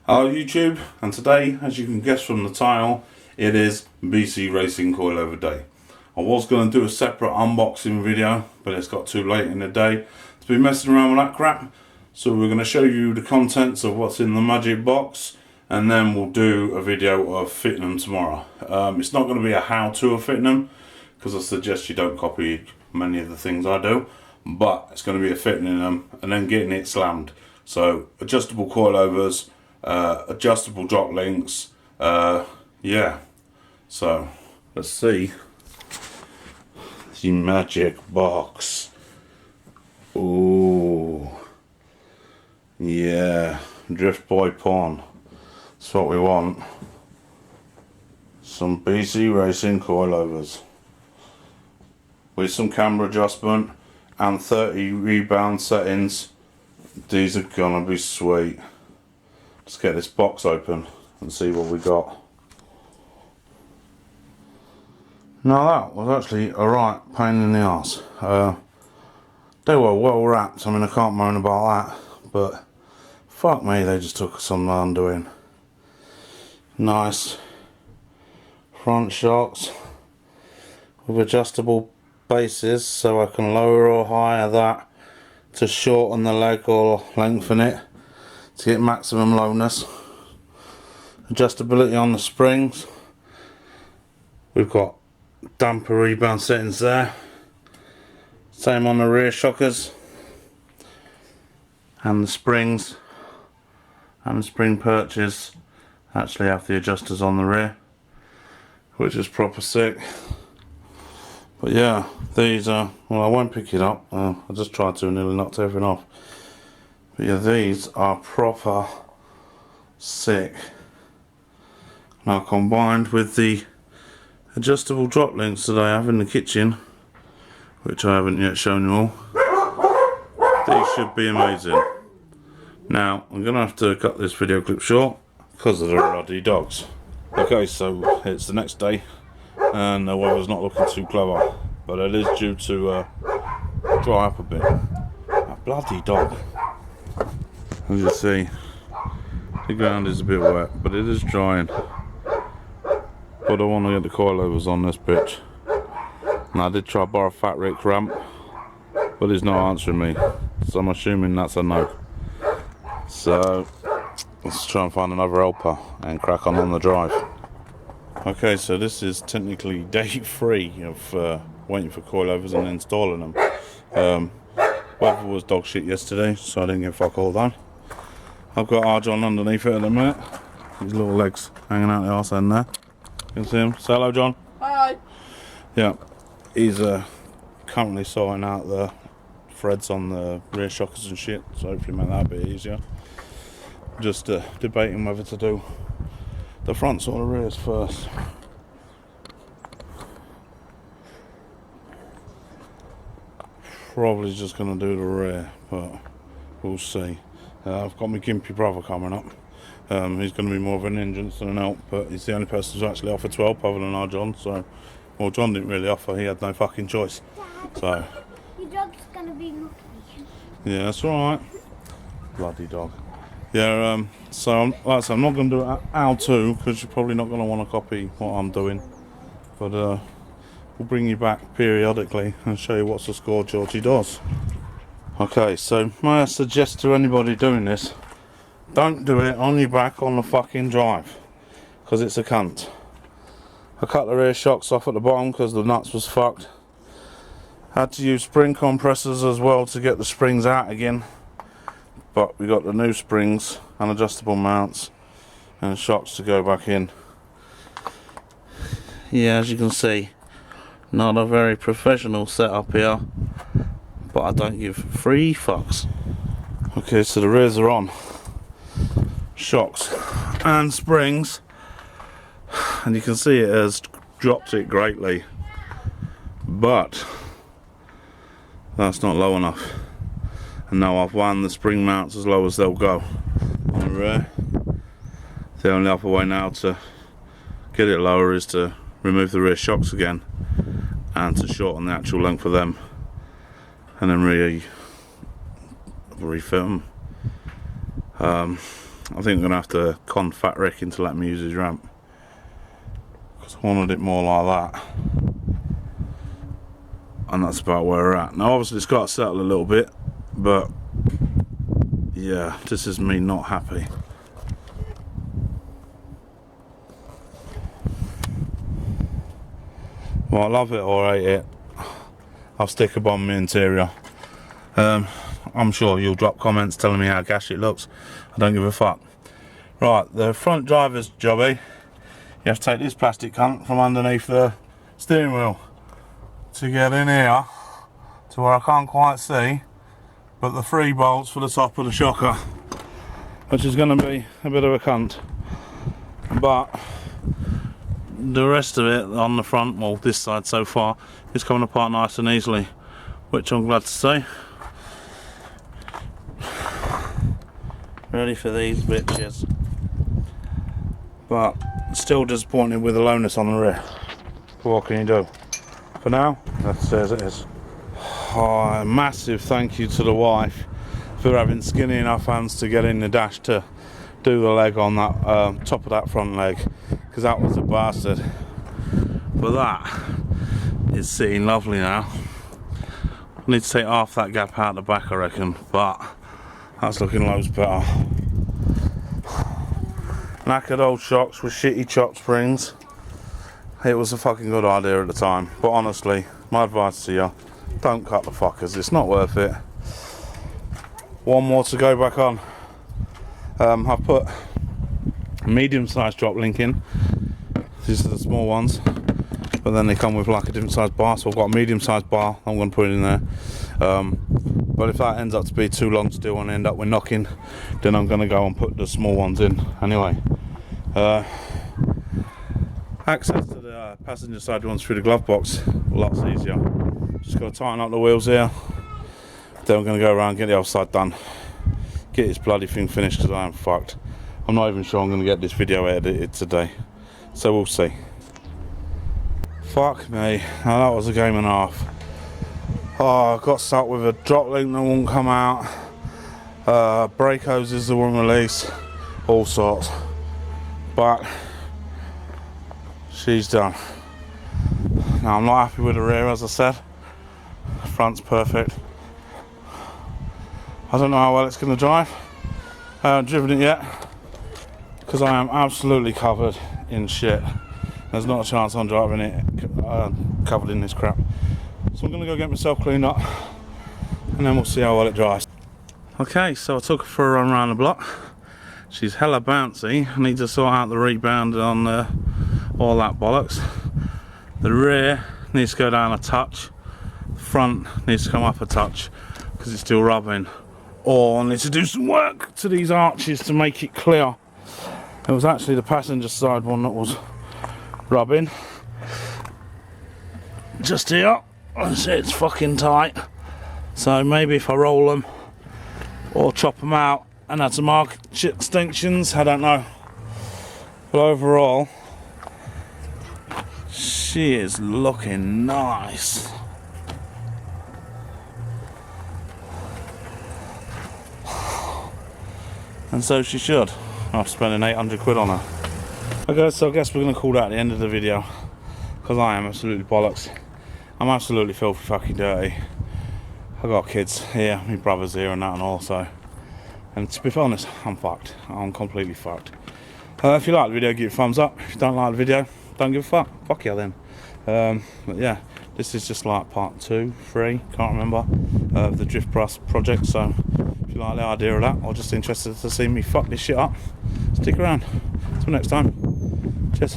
Hello YouTube, and today, as you can guess from the title, it is BC Racing Coilover Day. I was going to do a separate unboxing video, but it's got too late in the day to be messing around with that crap. So we're going to show you the contents of what's in the magic box, and then we'll do a video of fitting them tomorrow. It's not going to be a how-to of fitting them, because I suggest you don't copy many of the things I do, but it's going to be a fitting in them and then getting it slammed. So adjustable coilovers, adjustable drop links, yeah. So let's see the magic box. Ooh, yeah, Drift Boy Pawn. That's what we want. Some BC Racing coilovers with some camber adjustment and 30 rebound settings. These are gonna be sweet. Let's get this box open and see what we got. Now that was actually a right pain in the arse. They were well wrapped, I mean I can't moan about that, but fuck me, they just took some undoing. Nice front shocks with adjustable bases, so I can lower or higher that to shorten the leg or lengthen it to get maximum lowness. Adjustability on the springs. We've got damper rebound settings there. Same on the rear shockers and the springs, and the spring perches actually have the adjusters on the rear, which is proper sick. But yeah, these are, well, I won't pick it up, I just tried to and nearly knocked everything off. But yeah, these are proper sick. Now combined with the adjustable drop links that I have in the kitchen, which I haven't yet shown you all, these should be amazing. Now I'm gonna have to cut this video clip short because of the bloody dogs. Okay, so it's the next day and the weather's not looking too clever, but it is due to dry up a bit. A bloody dog. As you see, the ground is a bit wet, but it is drying. But I want to get the coilovers on this bitch. And I did try to borrow Fat Rick's ramp, but he's not answering me, so I'm assuming that's a no. So let's try and find another helper and crack on the drive. Okay, so this is technically day 3 of waiting for coilovers and installing them. Weather was dog shit yesterday, so I didn't get fuck all done. I've got our John underneath it at the minute. His little legs hanging out the arse end there. You can see him. Say hello, John. Hi. Yeah, he's currently sorting out the threads on the rear shockers and shit, so hopefully make that a bit easier. Just debating whether to do the fronts or the rears first. Probably just going to do the rear, but we'll see. I've got my gimpy brother coming up. He's going to be more of an hindrance than an help, but he's the only person who's actually offered to help other than our John. So, well, John didn't really offer, he had no fucking choice. Dad, So, your dog's going to be lucky. yeah, that's alright. Bloody dog. Yeah, so like I said, I'm not going to do it how-to, because you're probably not going to want to copy what I'm doing. But we'll bring you back periodically and show you what's the score Georgie does. Okay, so may I suggest to anybody doing this, don't do it on your back on the fucking drive, because it's a cunt. I cut the rear shocks off at the bottom because the nuts was fucked. Had to use spring compressors as well to get the springs out again, but we got the new springs and adjustable mounts and shocks to go back in. Yeah, as you can see, not a very professional setup here, but I don't give 3 fucks. Okay, so the rears are on. Shocks and springs, and you can see it has dropped it greatly, but that's not low enough. And now I've wound the spring mounts as low as they'll go on the rear. The only other way now to get it lower is to remove the rear shocks again and to shorten the actual length of them, and then refit them. I think I'm going to have to con Fat Rick into letting me use his ramp, because I wanted it more like that. And that's about where we're at. Now obviously it's got to settle a little bit, but yeah, this is me not happy. Well, I love it or hate it, I'll stick a bomb in the interior. I'm sure you'll drop comments telling me how gash it looks. I don't give a fuck. Right, the front driver's jobby. You have to take this plastic cunt from underneath the steering wheel to get in here to where I can't quite see, but the 3 bolts for the top of the shocker, which is going to be a bit of a cunt. But the rest of it on the front, well this side so far, is coming apart nice and easily, which I'm glad to say. Ready for these bitches. But still disappointed with the lowness on the rear. But what can you do? For now, that's as it is. Oh, a massive thank you to the wife for having skinny enough hands to get in the dash to do the leg on that top of that front leg, because that was a bastard. But that is sitting lovely now. I need to take half that gap out the back, I reckon, but that's looking loads better. Knackered old shocks with shitty chop springs. It was a fucking good idea at the time, but honestly, my advice to you, don't cut the fuckers, it's not worth it. One more to go back on. I've put a medium-sized drop link in. These are the small ones, but then they come with like a different size bar, so I've got a medium-sized bar I'm going to put it in there. But if that ends up to be too long still and end up with knocking, then I'm going to go and put the small ones in anyway. Access to the passenger side ones through the glove box, lots easier. Just got to tighten up the wheels here. Then I'm going to go around and get the other side done. Get this bloody thing finished, because I am fucked. I'm not even sure I'm going to get this video edited today, so we'll see. Fuck me, now that was a game and a half. Oh, I got stuck with a drop link that won't come out, brake hoses that won't release, all sorts. But she's done. Now I'm not happy with the rear, as I said. Front's perfect. I don't know how well it's going to drive. I haven't driven it yet, because I am absolutely covered in shit. There's not a chance I'm driving it covered in this crap. So I'm going to go get myself cleaned up, and then we'll see how well it drives. Okay, so I took her for a run around the block. She's hella bouncy. I need to sort out the rebound on all that bollocks. The rear needs to go down a touch. The front needs to come up a touch, because it's still rubbing. Or I need to do some work to these arches to make it clear. It was actually the passenger side one that was rubbing. Just here. It's fucking tight, so maybe if I roll them or chop them out and add some arch extensions, I don't know. But overall, she is looking nice. And so she should. I've spent 800 quid on her. Okay, so I guess we're going to call that the end of the video, because I am absolutely bollocks. I'm absolutely filthy fucking dirty. I got kids here, my brother's here and that and all, so. And to be honest, I'm fucked. I'm completely fucked. If you like the video, give it a thumbs up. If you don't like the video, don't give a fuck. Fuck you then. But yeah, this is just like part 2, 3, can't remember, of the Drift Bus project, so if you like the idea of that, or just interested to see me fuck this shit up, stick around. Till next time. Cheers.